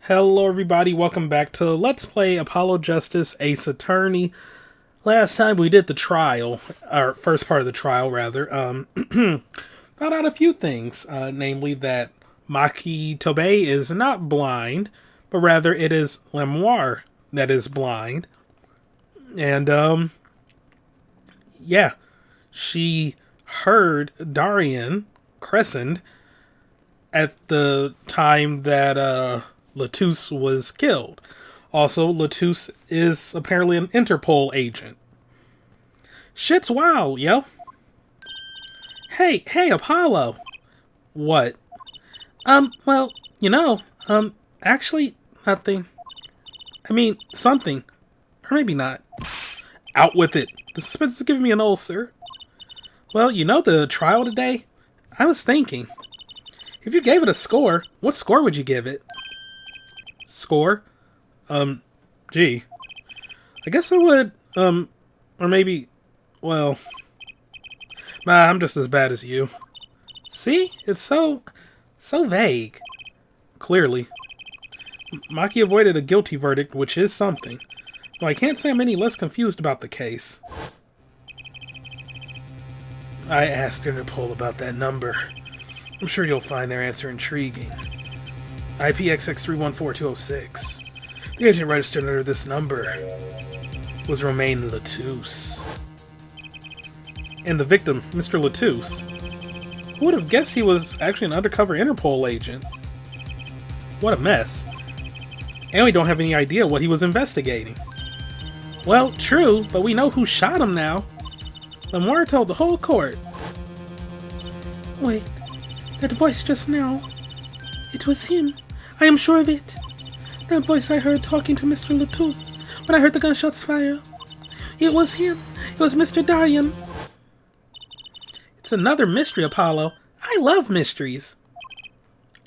Hello everybody, welcome back to Let's Play Apollo Justice Ace Attorney. Last time we did the trial, or first part of the trial rather, found out a few things, namely that Maki Tobey is not blind, but rather it is Lemoire that is blind. And, yeah, she heard Darian Crescent at the time that, Latouche was killed. Also, Latouche is apparently an Interpol agent. Shit's wild, yo. Hey, Apollo. What? Well, actually, nothing. I mean, something. Or maybe not. Out with it. The suspense is giving me an ulcer. Well, the trial today? I was thinking. If you gave it a score, what score would you give it? Score? Gee. I guess I would, or maybe, well, nah, I'm just as bad as you. See? It's so vague. Clearly. Maki avoided a guilty verdict, which is something. Though I can't say I'm any less confused about the case. I asked Interpol about that number. I'm sure you'll find their answer intriguing. IPXX314206. The agent registered under this number was Romain Latouche. And the victim, Mr. Latouche. Who would have guessed he was actually an undercover Interpol agent? What a mess. And we don't have any idea what he was investigating. Well, true, but we know who shot him now. Lemoire told the whole court. Wait, that voice just now. It was him. I am sure of it. That voice I heard talking to Mr. Latouche when I heard the gunshots fire. It was him. It was Mr. Darian. It's another mystery, Apollo. I love mysteries.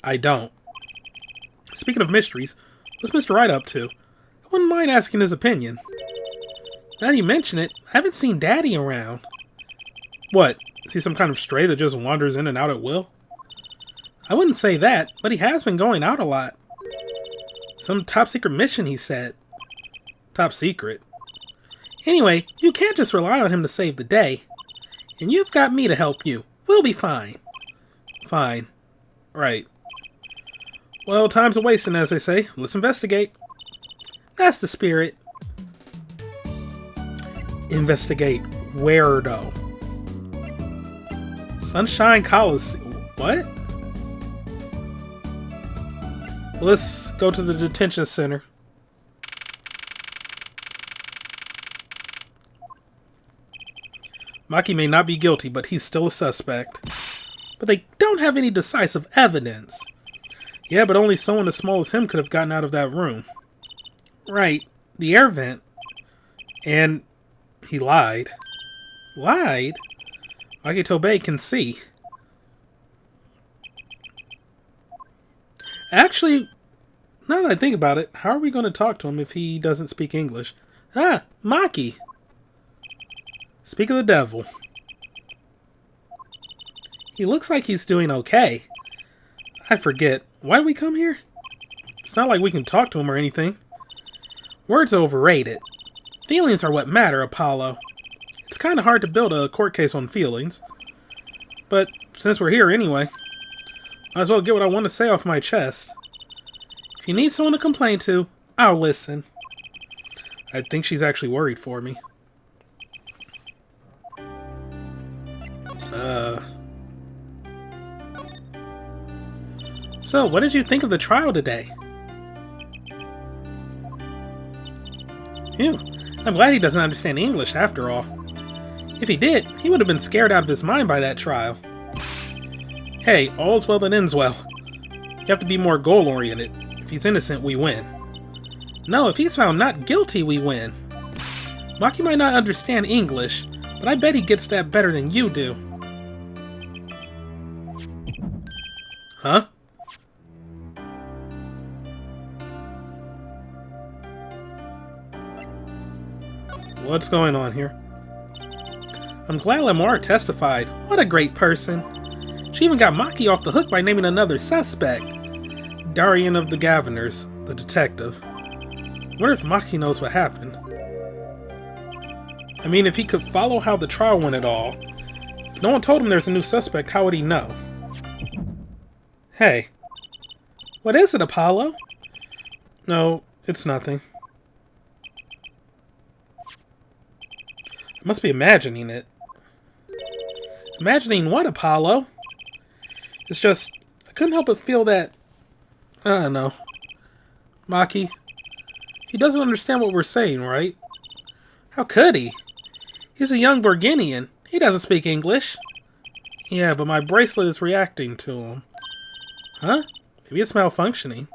I don't. Speaking of mysteries, what's Mr. Wright up to? I wouldn't mind asking his opinion. Now that you mention it, I haven't seen Daddy around. What? Is he some kind of stray that just wanders in and out at will? I wouldn't say that, but he has been going out a lot. Some top secret mission, he said. Top secret? Anyway, you can't just rely on him to save the day. And you've got me to help you. We'll be fine. Fine. Right. Well, time's a wasting, as they say. Let's investigate. That's the spirit. Investigate where, though? Sunshine Coliseum. What? Let's go to the detention center. Maki may not be guilty, but he's still a suspect. But they don't have any decisive evidence. Yeah, but only someone as small as him could have gotten out of that room. Right, the air vent. And he lied. Lied? Maki Tobey can see. Actually, now that I think about it, how are we going to talk to him if he doesn't speak English? Ah, Maki! Speak of the devil. He looks like he's doing okay. I forget. Why did we come here? It's not like we can talk to him or anything. Words are overrated. Feelings are what matter, Apollo. It's kind of hard to build a court case on feelings. But since we're here anyway, might as well get what I want to say off my chest. If you need someone to complain to, I'll listen. I think she's actually worried for me. So, what did you think of the trial today? Phew, I'm glad he doesn't understand English after all. If he did, he would have been scared out of his mind by that trial. Hey, all's well that ends well. You have to be more goal-oriented. If he's innocent, we win. No, if he's found not guilty, we win. Maki might not understand English, but I bet he gets that better than you do. Huh? What's going on here? I'm glad Lemoire testified. What a great person. She even got Maki off the hook by naming another suspect. Darian of the Governors, The detective. I wonder if Maki knows what happened. I mean, if he could follow how the trial went at all. If no one told him there's a new suspect, how would he know? Hey. What is it, Apollo? No, it's nothing. I must be imagining it. Imagining what, Apollo? It's just, I couldn't help but feel that, I don't know. Maki, he doesn't understand what we're saying, right? How could he? He's a young Borginian. He doesn't speak English. Yeah, but my bracelet is reacting to him. Huh? Maybe it's malfunctioning.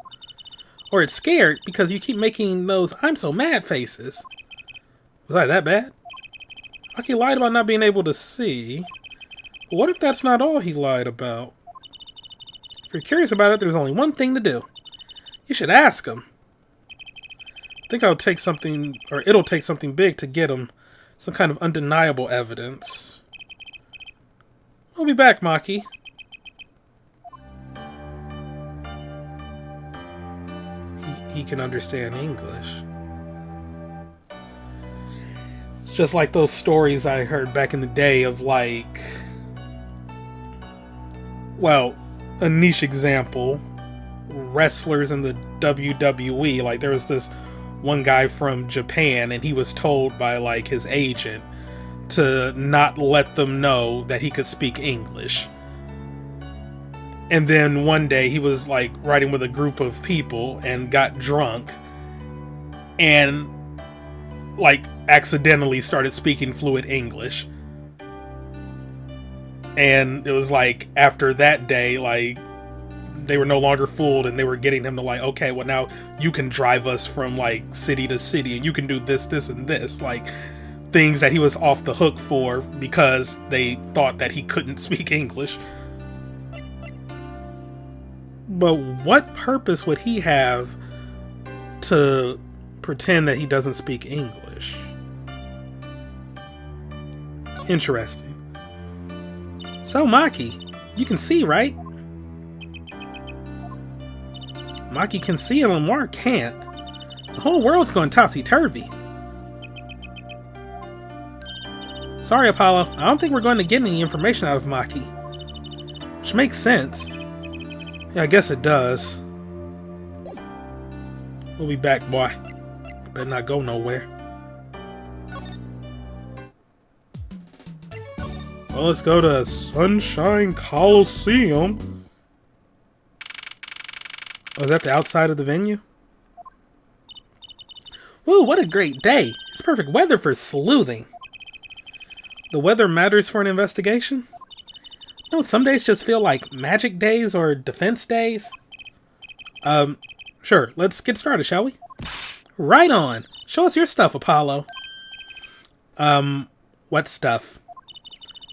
Or it's scared because you keep making those I'm so mad faces. Was I that bad? Maki lied about not being able to see. But what if that's not all he lied about? If you're curious about it, there's only one thing to do. You should ask him. I think it'll take something big to get him. Some kind of undeniable evidence. We'll be back, Maki. He can understand English. It's just like those stories I heard back in the day of like... Well, a niche example. Wrestlers in the WWE. Like there was this one guy from Japan and he was told by like his agent to not let them know that he could speak English. And then one day he was like riding with a group of people and got drunk and like accidentally started speaking fluent English. And it was like after that day, like they were no longer fooled and they were getting him to like, okay, well now you can drive us from like city to city and you can do this, this, and this. Like things that he was off the hook for because they thought that he couldn't speak English. But what purpose would he have to pretend that he doesn't speak English? Interesting. So Maki, you can see, right? Maki can see and Lamar can't. The whole world's going topsy-turvy. Sorry, Apollo. I don't think we're going to get any information out of Maki. Which makes sense. Yeah, I guess it does. We'll be back, boy. Better not go nowhere. Well, let's go to Sunshine Coliseum. Oh, is that the outside of the venue? Ooh, what a great day. It's perfect weather for sleuthing. The weather matters for an investigation? No, some days just feel like magic days or defense days. Sure, let's get started, shall we? Right on. Show us your stuff, Apollo. What stuff?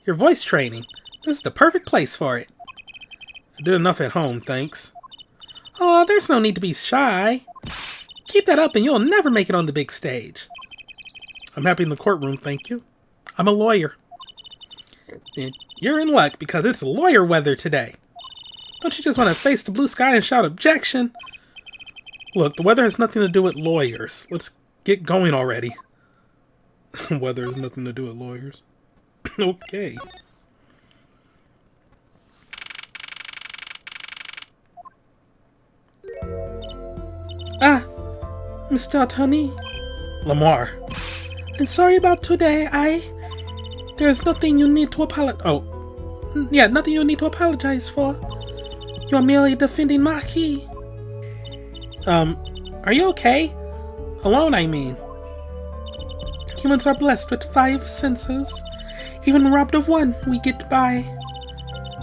Your voice training. This is the perfect place for it. I did enough at home, thanks. Oh, there's no need to be shy. Keep that up and you'll never make it on the big stage. I'm happy in the courtroom, thank you. I'm a lawyer. And you're in luck because it's lawyer weather today. Don't you just want to face the blue sky and shout objection? Look, the weather has nothing to do with lawyers. Let's get going already. Weather has nothing to do with lawyers. Okay. Ah, Mr. Attorney. Lamar. I'm sorry about today. There's nothing you need to apologize. Oh, yeah, nothing you need to apologize for. You're merely defending Maki. Are you okay? Alone, I mean. Humans are blessed with 5 senses. Even robbed of one, we get by.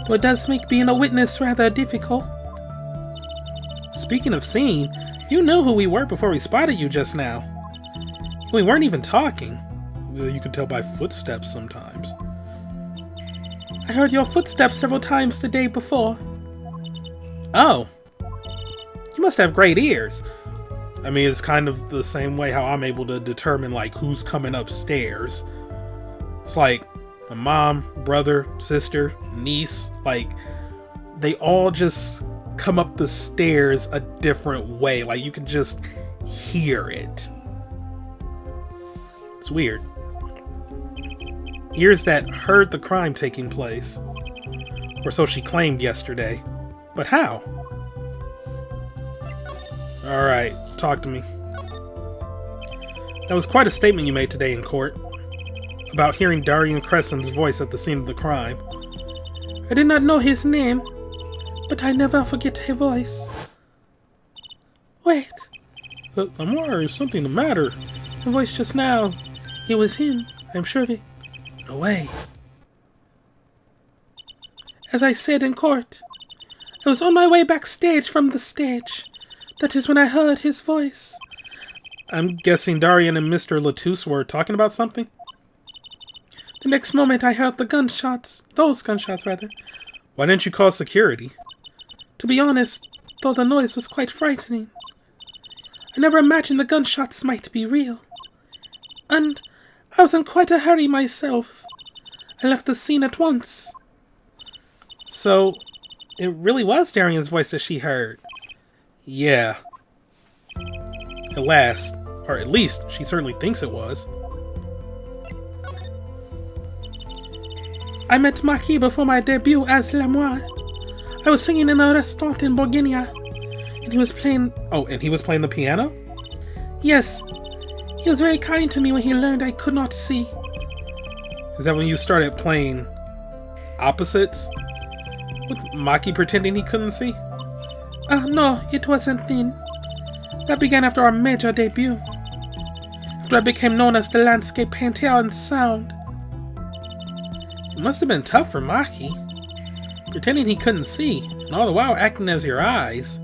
Though it does make being a witness rather difficult. Speaking of seeing, you knew who we were before we spotted you just now. We weren't even talking. You can tell by footsteps sometimes. I heard your footsteps several times the day before. Oh. You must have great ears. I mean, it's kind of the same way how I'm able to determine, like, who's coming upstairs. It's like my mom, brother, sister, niece, like, they all just come up the stairs a different way. Like, you can just hear it. It's weird. Ears that heard the crime taking place. Or so she claimed yesterday. But how? Alright, talk to me. That was quite a statement you made today in court. About hearing Darian Crescent's voice at the scene of the crime. I did not know his name, but I never forget his voice. Wait. Lamar, is something the matter? The voice just now. It was him, I'm sure of it. No way. As I said in court, I was on my way backstage from the stage. That is when I heard his voice. I'm guessing Darian and Mr. Latouche were talking about something? The next moment I heard the gunshots. Those gunshots, rather. Why didn't you call security? To be honest, though the noise was quite frightening. I never imagined the gunshots might be real. And I was in quite a hurry myself. I left the scene at once. So, it really was Darian's voice that she heard. Yeah. At last, or at least she certainly thinks it was. I met Maki before my debut as Lamoire. I was singing in a restaurant in Bourguignon, and he was playing... Oh, and he was playing the piano? Yes. He was very kind to me when he learned I could not see. Is that when you started playing opposites? With Maki pretending he couldn't see? No, it wasn't then. That began after our major debut. After I became known as the landscape painter in sound. It must have been tough for Maki. Pretending he couldn't see, and all the while acting as your eyes.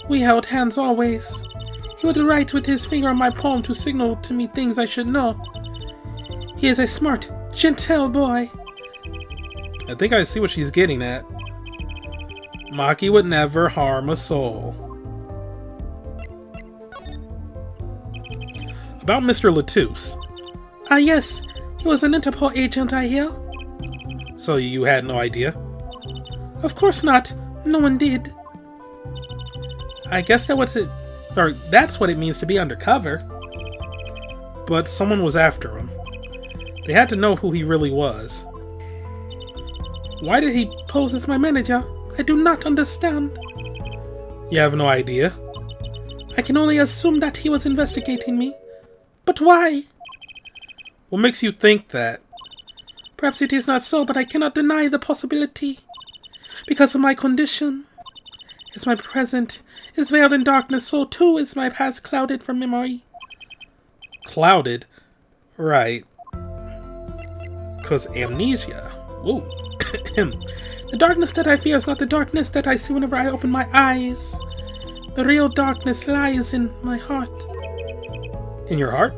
We held hands always. He would write with his finger on my palm to signal to me things I should know. He is a smart, gentle boy. I think I see what she's getting at. Maki would never harm a soul. About Mr. Latouche. Yes. He was an Interpol agent, I hear. So you had no idea? Of course not. No one did. I guess that's what it means to be undercover. But someone was after him. They had to know who he really was. Why did he pose as my manager? I do not understand. You have no idea? I can only assume that he was investigating me. But why? What makes you think that? Perhaps it is not so, but I cannot deny the possibility. Because of my condition. As my present is veiled in darkness, so too is my past clouded from memory. Clouded? Right. Because amnesia. Whoa. The darkness that I fear is not the darkness that I see whenever I open my eyes. The real darkness lies in my heart. In your heart?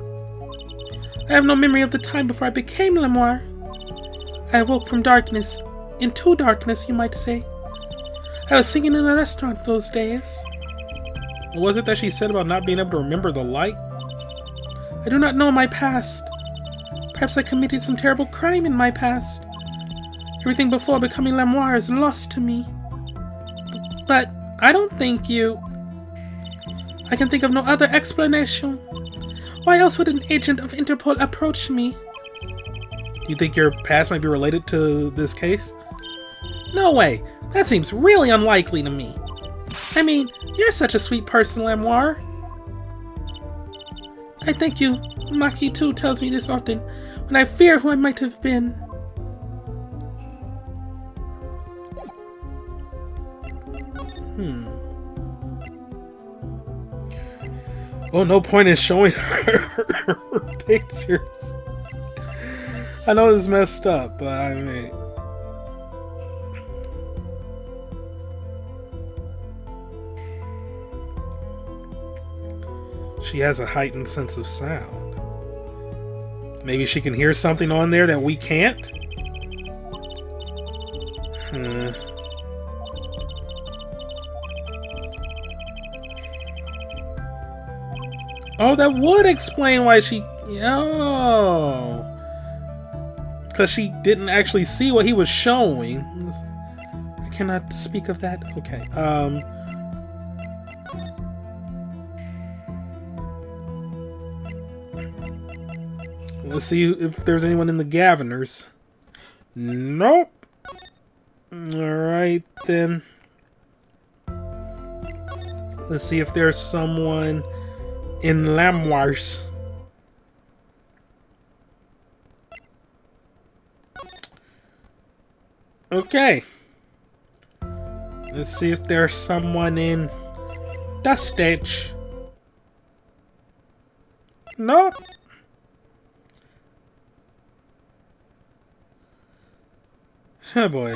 I have no memory of the time before I became Lamoire. I awoke from darkness, into darkness, you might say. I was singing in a restaurant those days. What was it that she said about not being able to remember the light? I do not know my past. Perhaps I committed some terrible crime in my past. Everything before becoming Lamoire is lost to me. But I don't think you... I can think of no other explanation. Why else would an agent of Interpol approach me? Do you think your past might be related to this case? No way! That seems really unlikely to me. I mean, you're such a sweet person, Lamoire. I thank you. Maki too tells me this often, when I fear who I might have been. Oh, no point in showing her pictures. I know it's messed up, but I mean... She has a heightened sense of sound. Maybe she can hear something on there that we can't? Oh, that would explain why she... Oh. Because she didn't actually see what he was showing. I cannot speak of that? Okay. Let's see if there's anyone in the Governors. Nope. Alright, then. Let's see if there's someone in Lamoirs. Okay. Let's see if there's someone in Dustitch. Nope. Oh boy.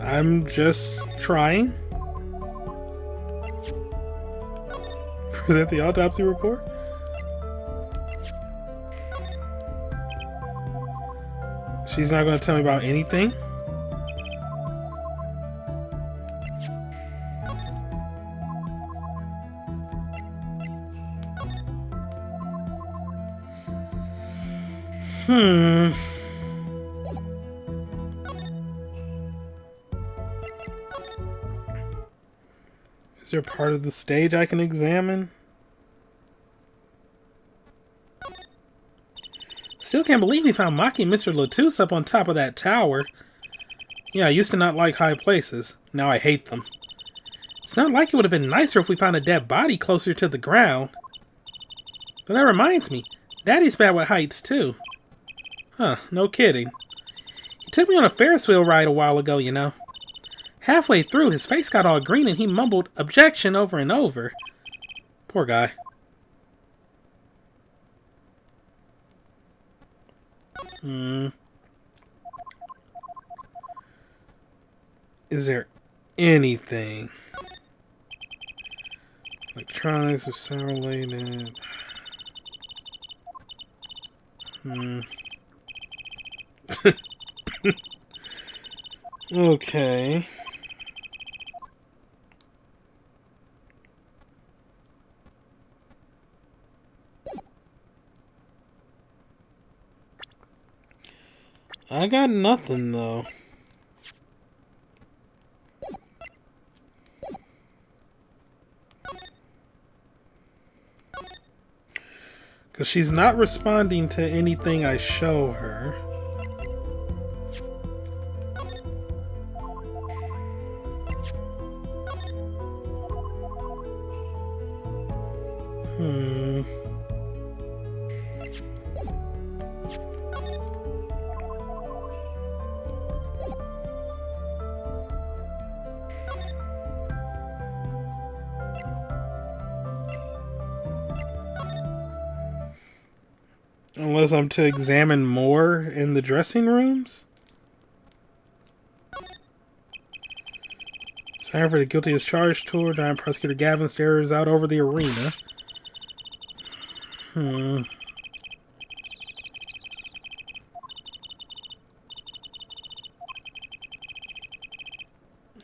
I'm just trying. Present the autopsy report? She's not going to tell me about anything? Is there part of the stage I can examine? Still can't believe we found mocking Mr. Latouche up on top of that tower. Yeah, I used to not like high places. Now I hate them. It's not like it would have been nicer if we found a dead body closer to the ground. But that reminds me, Daddy's bad with heights too. Huh, no kidding. He took me on a Ferris wheel ride a while ago, you know. Halfway through, his face got all green and he mumbled objection over and over. Poor guy. Is there anything? Electronics of Serenade. Okay. I got nothing though. Because she's not responding to anything I show her. Unless I'm to examine more in the dressing rooms? Sign for the guilty as charged tour. Giant Prosecutor Gavin stares out over the arena.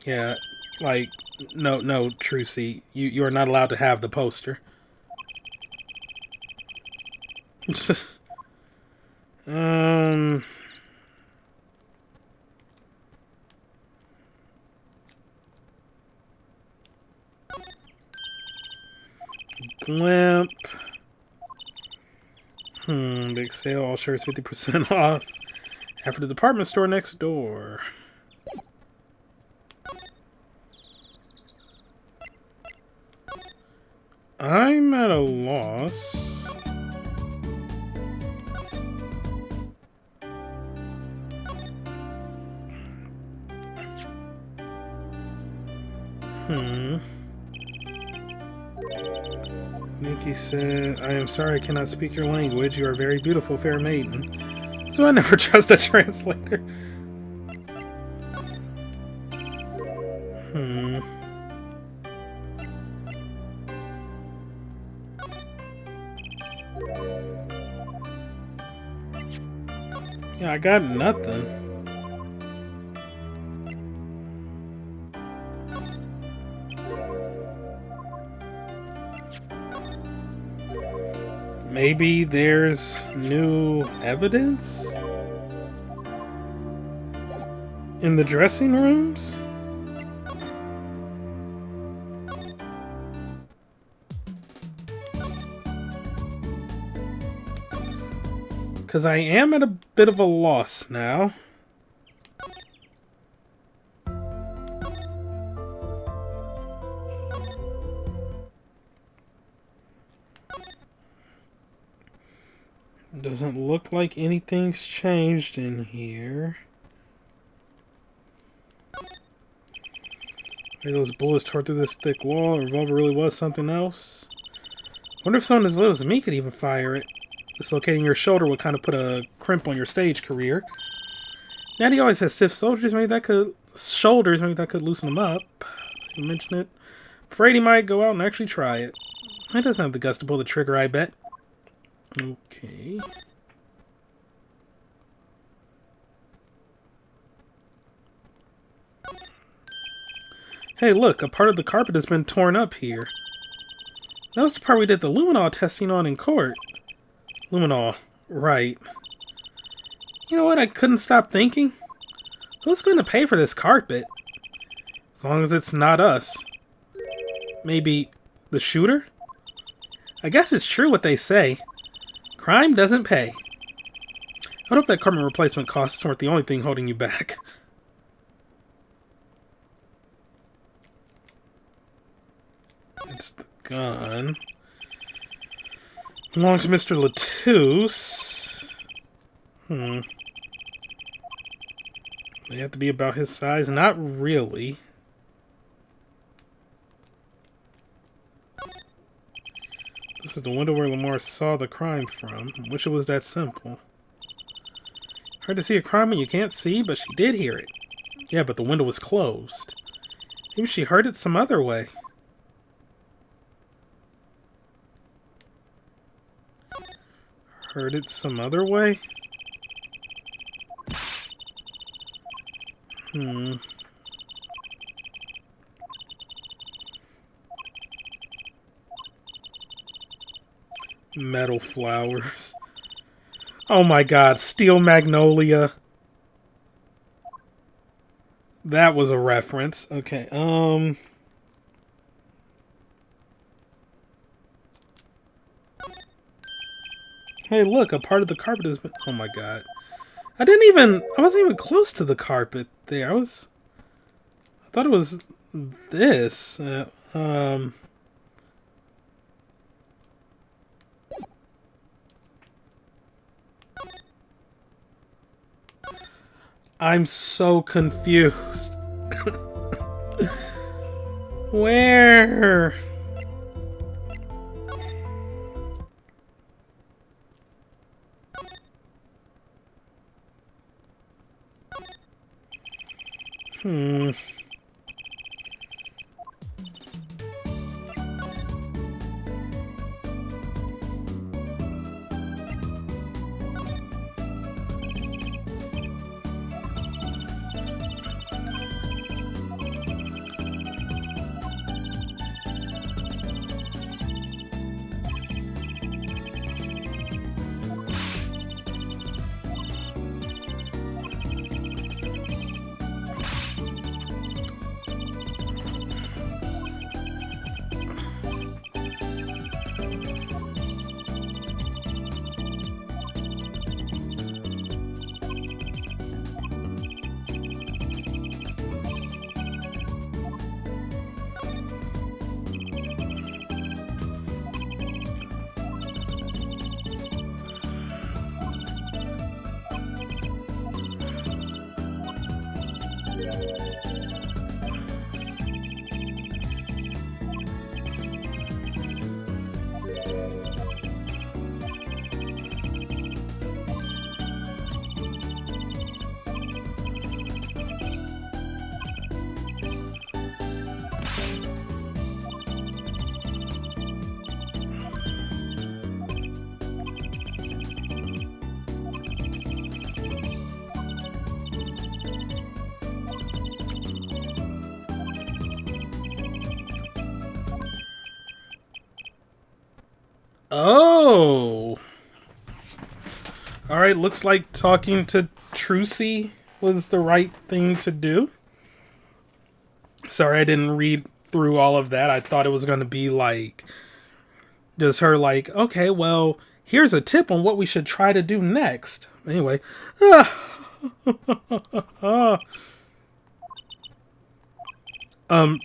Yeah, like, no, Trucy. You are not allowed to have the poster. Blimp. Big sale, all shirts 50% off. After the department store next door. I'm at a loss. Nikki said, I am sorry I cannot speak your language. You are very beautiful, fair maiden. So I never trust a translator. Yeah, I got nothing. Maybe there's new evidence in the dressing rooms? Because I am at a bit of a loss now. Doesn't look like anything's changed in here. Maybe those bullets tore through this thick wall. The revolver really was something else. Wonder if someone as little as me could even fire it. Dislocating your shoulder would kind of put a crimp on your stage career. Natty always has stiff shoulders. Maybe that could loosen him up. You mention it. Afraid he might go out and actually try it. He doesn't have the guts to pull the trigger, I bet. Okay. Hey, look, a part of the carpet has been torn up here. That was the part we did the luminol testing on in court. Luminol, right. You know what I couldn't stop thinking? Who's going to pay for this carpet? As long as it's not us. Maybe the shooter? I guess it's true what they say. Crime doesn't pay. I hope that carpet replacement costs weren't the only thing holding you back. It's the gun. Belongs to Mr. Latouche. They have to be about his size? Not really. This is the window where Lamar saw the crime from. I wish it was that simple. Hard to see a crime when you can't see, but she did hear it. Yeah, but the window was closed. Maybe she heard it some other way. Heard it some other way? Metal flowers. Oh my god, Steel Magnolia. That was a reference. Okay, Hey, look, a part of the carpet has been... Oh my god. I wasn't even close to the carpet there. I thought it was this. I'm so confused. Where? Oh! Alright, looks like talking to Trucy was the right thing to do. Sorry I didn't read through all of that. I thought it was going to be like, just her like, okay, well, here's a tip on what we should try to do next. Anyway.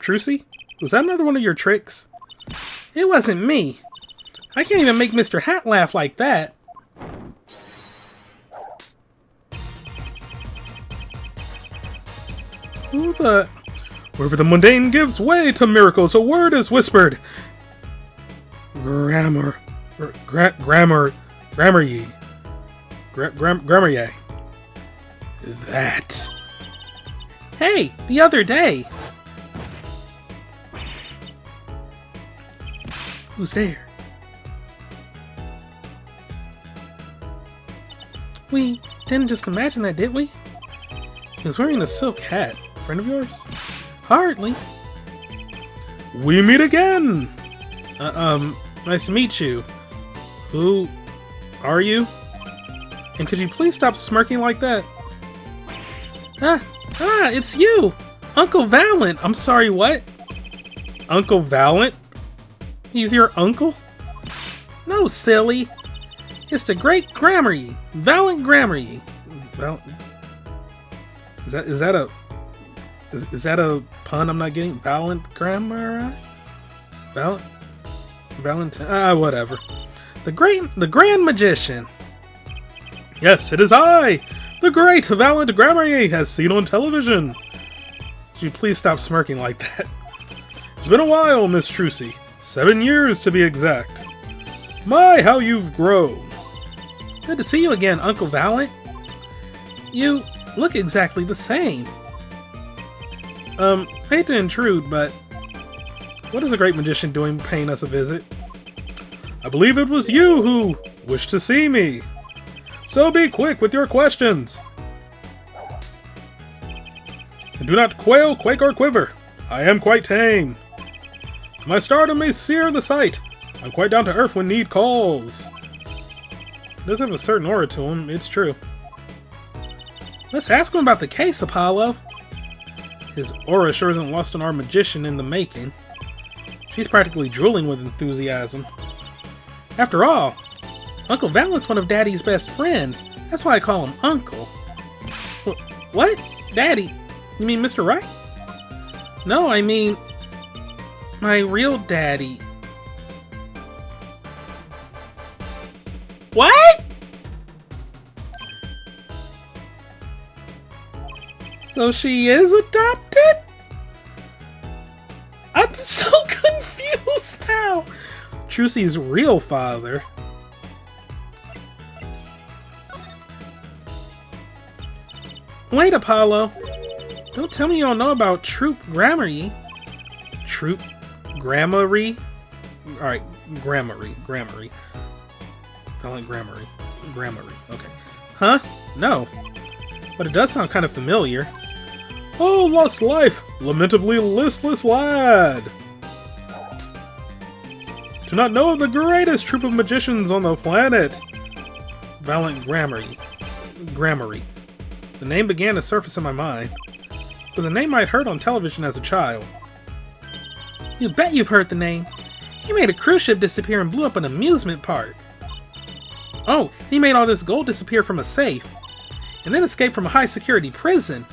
Trucy? Was that another one of your tricks? It wasn't me. I can't even make Mr. Hat laugh like that. Who the... Wherever the mundane gives way to miracles, a word is whispered. Grammar ye. That. Hey, the other day. Who's there? We didn't just imagine that, did we? He was wearing a silk hat. A friend of yours? Hardly. We meet again! Nice to meet you. Who are you? And could you please stop smirking like that? It's you! Uncle Valent! I'm sorry, what? Uncle Valent? He's your uncle? No, silly. It's the great Grammar-y. Valent Grammar-y. Is that a pun I'm not getting? Valent Grammar? Valentine? Whatever. The Grand Magician. Yes, it is I, the great Valent Grammar-y, as seen on television. Could you please stop smirking like that? It's been a while, Miss Trucy. 7 years to be exact. My, how you've grown. Good to see you again, Uncle Valent. You look exactly the same. I hate to intrude, but what is a great magician doing paying us a visit? I believe it was you who wished to see me. So be quick with your questions. And do not quail, quake, or quiver. I am quite tame. My stardom may sear the sight. I'm quite down to earth when need calls. He does have a certain aura to him, it's true. Let's ask him about the case, Apollo. His aura sure isn't lost on our magician in the making. She's practically drooling with enthusiasm. After all, Uncle Valent's one of Daddy's best friends. That's why I call him Uncle. What? Daddy? You mean Mr. Right? No, I mean... my real daddy. What? So she is adopted? I'm so confused now. Trucy's real father. Wait, Apollo. Don't tell me you don't know about Troop Grammar-y. Troop Grammar-y? Alright, Grammar-y. Valent Grammar-y. Okay. Huh? No. But it does sound kind of familiar. Oh, lost life! Lamentably listless lad! Do not know of the greatest troop of magicians on the planet! Valent Grammar-y. The name began to surface in my mind. It was a name I'd heard on television as a child. You bet you've heard the name. He made a cruise ship disappear and blew up an amusement park. Oh, he made all this gold disappear from a safe. And then escaped from a high-security prison.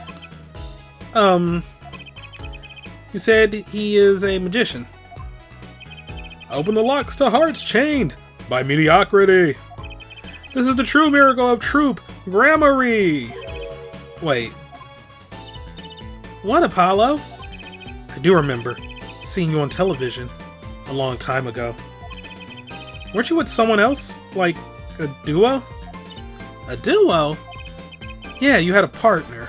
You said he is a magician. Open the locks to hearts chained by mediocrity. This is the true miracle of Troop Grammar-y. Wait. What, Apollo? I do remember seeing you on television a long time ago. Weren't you with someone else? Like a duo? A duo? Yeah, you had a partner.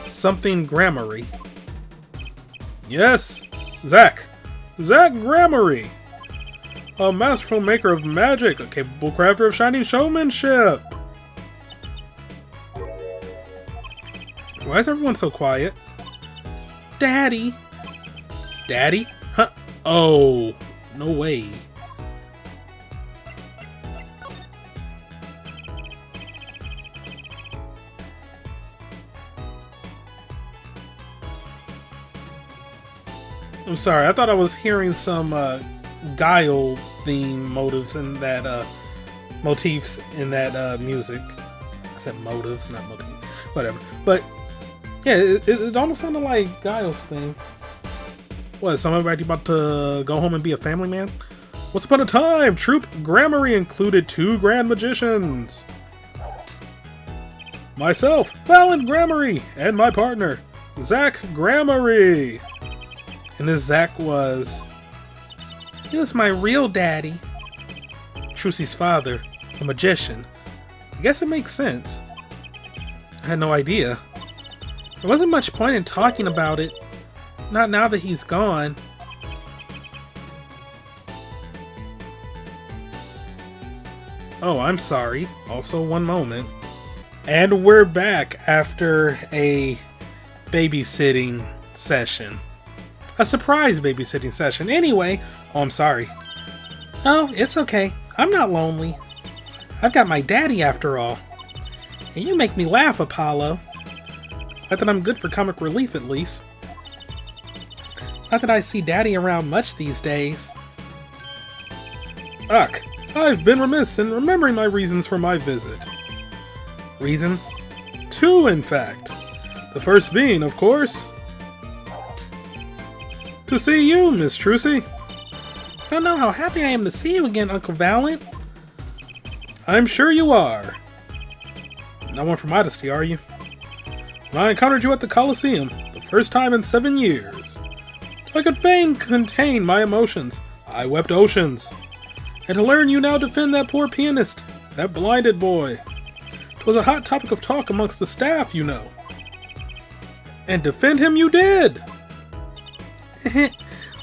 Something Grammar-y. Yes, Zach Grammar-y. A masterful maker of magic, a capable crafter of shining showmanship. Why is everyone so quiet? Daddy? Daddy? Huh? Oh, no way. I'm sorry, I thought I was hearing some Guile theme motives in that motifs in that music. I said motives, not motifs. Whatever. But yeah, it almost sounded like Guile's theme. What, is somebody about to go home and be a family man? Once upon a time, Troop Gramarye included 2 Grand Magicians. Myself, Valen Gramarye, and my partner, Zach Gramarye. And this Zach he was my real daddy. Trucy's father, a magician. I guess it makes sense. I had no idea. There wasn't much point in talking about it. Not now that he's gone. Oh, I'm sorry. Also, one moment. And we're back after a babysitting session. A surprise babysitting session. Anyway, oh, I'm sorry. Oh, it's okay. I'm not lonely. I've got my daddy after all. And you make me laugh, Apollo. Not that I'm good for comic relief, at least. Not that I see Daddy around much these days. Ugh, I've been remiss in remembering my reasons for my visit. Reasons? 2, in fact. The first being, of course, to see you, Miss Trucy. I don't know how happy I am to see you again, Uncle Valen. I'm sure you are. Not one for modesty, are you? When I encountered you at the Coliseum, the first time in 7 years, I could fain contain my emotions. I wept oceans. And to learn you now defend that poor pianist, that blinded boy. 'Twas a hot topic of talk amongst the staff, you know. And defend him you did!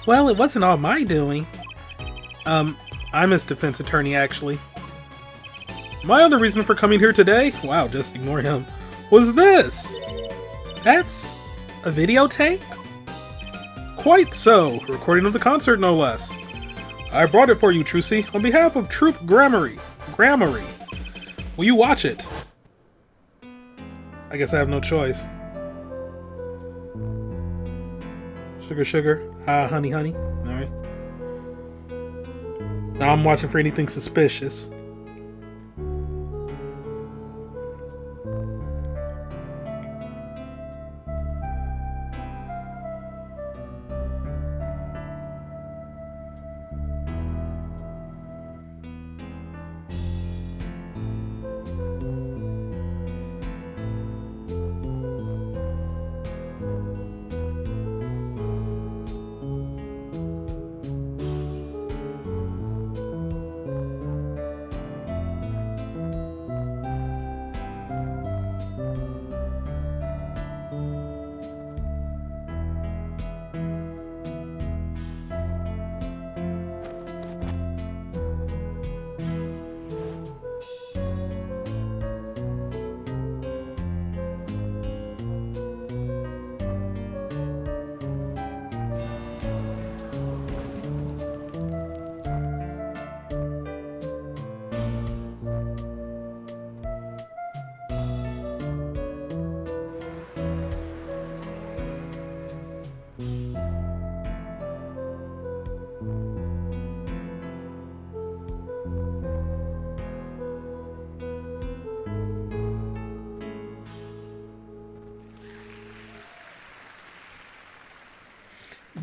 Well, it wasn't all my doing. I'm his defense attorney, actually. My other reason for coming here today, wow, just ignore him, was this! That's a videotape? Quite so. Recording of the concert, no less. I brought it for you, Trucy, on behalf of Troop Gramarye. Will you watch it? I guess I have no choice. Sugar, sugar. Honey, honey. Alright. Now I'm watching for anything suspicious.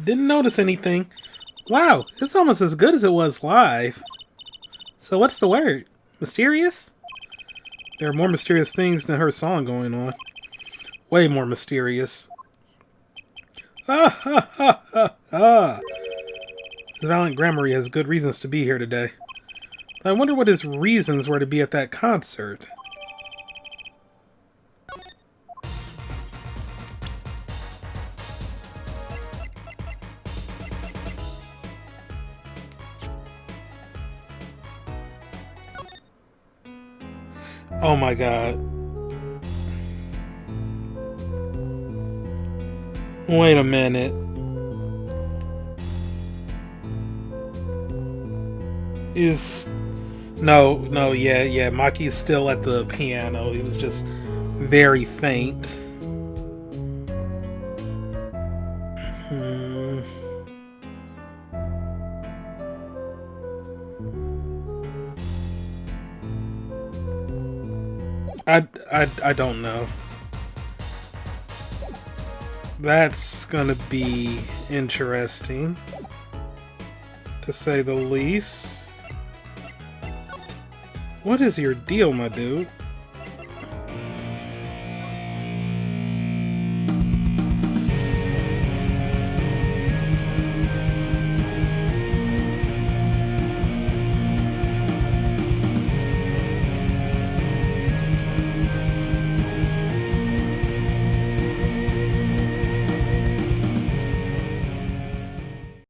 Didn't notice anything. Wow, it's almost as good as it was live. So what's the word? Mysterious? There are more mysterious things than her song going on. Way more mysterious. Ah ha ha ha ha! This Valen Gramarye has good reasons to be here today. I wonder what his reasons were to be at that concert. Oh my god. Wait a minute. Yeah, Maki's still at the piano. He was just very faint. I don't know. That's gonna be interesting, to say the least. What is your deal, my dude?